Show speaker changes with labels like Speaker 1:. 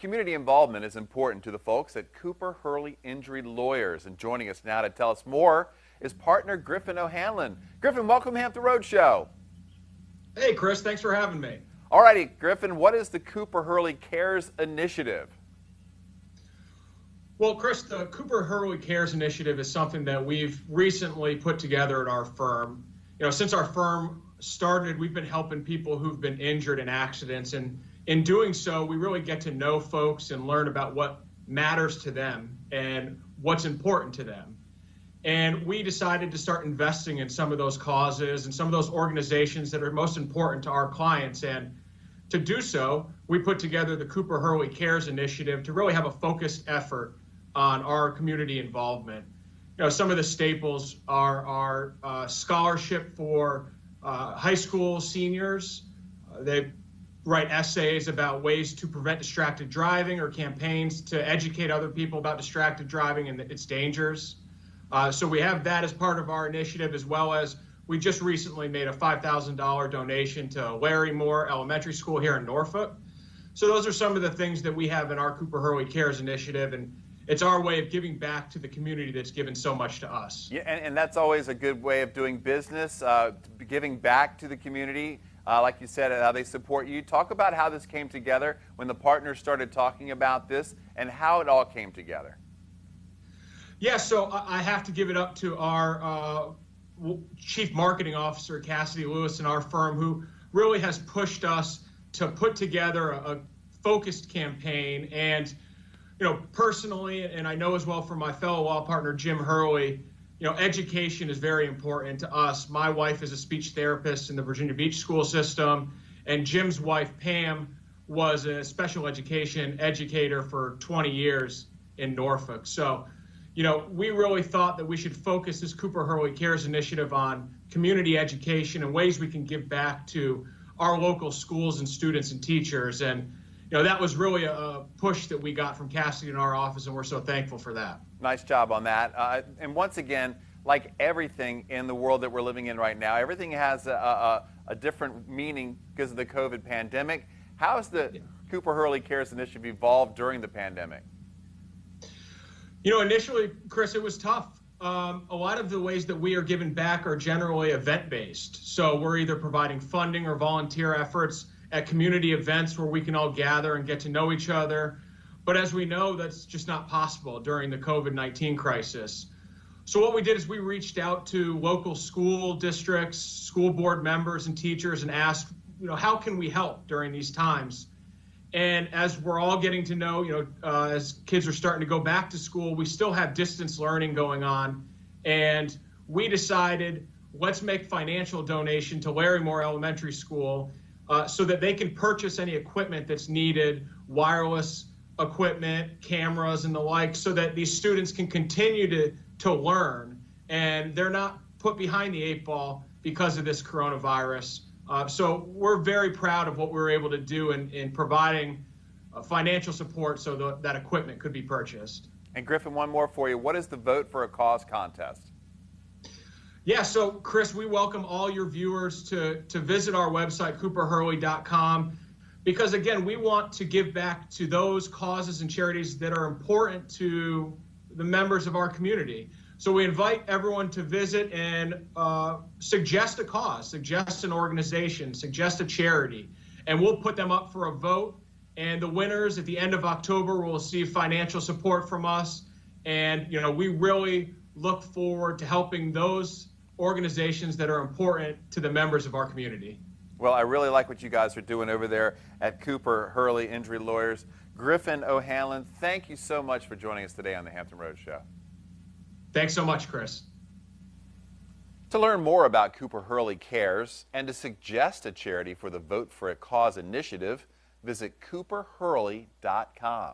Speaker 1: Community involvement is important to the folks at Cooper Hurley Injury Lawyers. And joining us now to tell us more is partner Griffin O'Hanlon. Griffin, welcome to Hampton Roads Show.
Speaker 2: Hey, Chris, thanks for having me.
Speaker 1: All righty, Griffin, what is the Cooper Hurley Cares Initiative?
Speaker 2: Well, Chris, the Cooper Hurley Cares Initiative is something that we've recently put together at our firm. Since our firm started, we've been helping people who've been injured in accidents, and in doing so, we really get to know folks and learn about what matters to them and what's important to them. And we decided to start investing in some of those causes and some of those organizations that are most important to our clients. And to do so, we put together the Cooper Hurley Cares Initiative to really have a focused effort on our community involvement. Some of the staples are our scholarship for high school seniors. They write essays about ways to prevent distracted driving or campaigns to educate other people about distracted driving and its dangers. So we have that as part of our initiative, as well as we just recently made a $5,000 donation to Larry Moore Elementary School here in Norfolk. So those are some of the things that we have in our Cooper Hurley Cares Initiative, and it's our way of giving back to the community that's given so much to us.
Speaker 1: Yeah, and that's always a good way of doing business, giving back to the community. Like you said, how they support you. Talk about how this came together, when the partners started talking about this, and how it all came together.
Speaker 2: Yeah, so I have to give it up to our Chief Marketing Officer, Cassidy Lewis, in our firm, who really has pushed us to put together a focused campaign. And personally, and I know as well from my fellow law partner, Jim Hurley, education is very important to us. My wife is a speech therapist in the Virginia Beach school system, and Jim's wife, Pam, was a special education educator for 20 years in Norfolk. So, we really thought that we should focus this Cooper Hurley Cares Initiative on community education and ways we can give back to our local schools and students and teachers. And that was really a push that we got from Cassidy in our office, and we're so thankful for that.
Speaker 1: Nice job on that. And once again, like everything in the world that we're living in right now, everything has a different meaning because of the COVID pandemic. How has the Cooper Hurley Cares Initiative evolved during the pandemic?
Speaker 2: Initially, Chris, it was tough. A lot of the ways that we are giving back are generally event-based. So we're either providing funding or volunteer efforts at community events where we can all gather and get to know each other. But as we know, that's just not possible during the COVID-19 crisis. So what we did is we reached out to local school districts, school board members and teachers and asked, how can we help during these times? And as we're all getting to know, as kids are starting to go back to school, we still have distance learning going on. And we decided, let's make financial donation to Larry Moore Elementary School so that they can purchase any equipment that's needed, wireless equipment, cameras, and the like, so that these students can continue to learn, and they're not put behind the 8 ball because of this coronavirus. So we're very proud of what we were able to do in providing financial support so that equipment could be purchased.
Speaker 1: And Griffin, one more for you. What is the Vote for a Cause contest?
Speaker 2: Yeah, so Chris, we welcome all your viewers to visit our website, cooperhurley.com, because again, we want to give back to those causes and charities that are important to the members of our community. So we invite everyone to visit and suggest a cause, suggest an organization, suggest a charity, and we'll put them up for a vote. And the winners at the end of October will receive financial support from us. And, we really look forward to helping those organizations that are important to the members of our community.
Speaker 1: Well, I really like what you guys are doing over there at Cooper Hurley Injury Lawyers. Griffin O'Hanlon, thank you so much for joining us today on the Hampton Roads Show.
Speaker 2: Thanks so much, Chris.
Speaker 1: To learn more about Cooper Hurley Cares and to suggest a charity for the Vote for a Cause initiative, visit cooperhurley.com.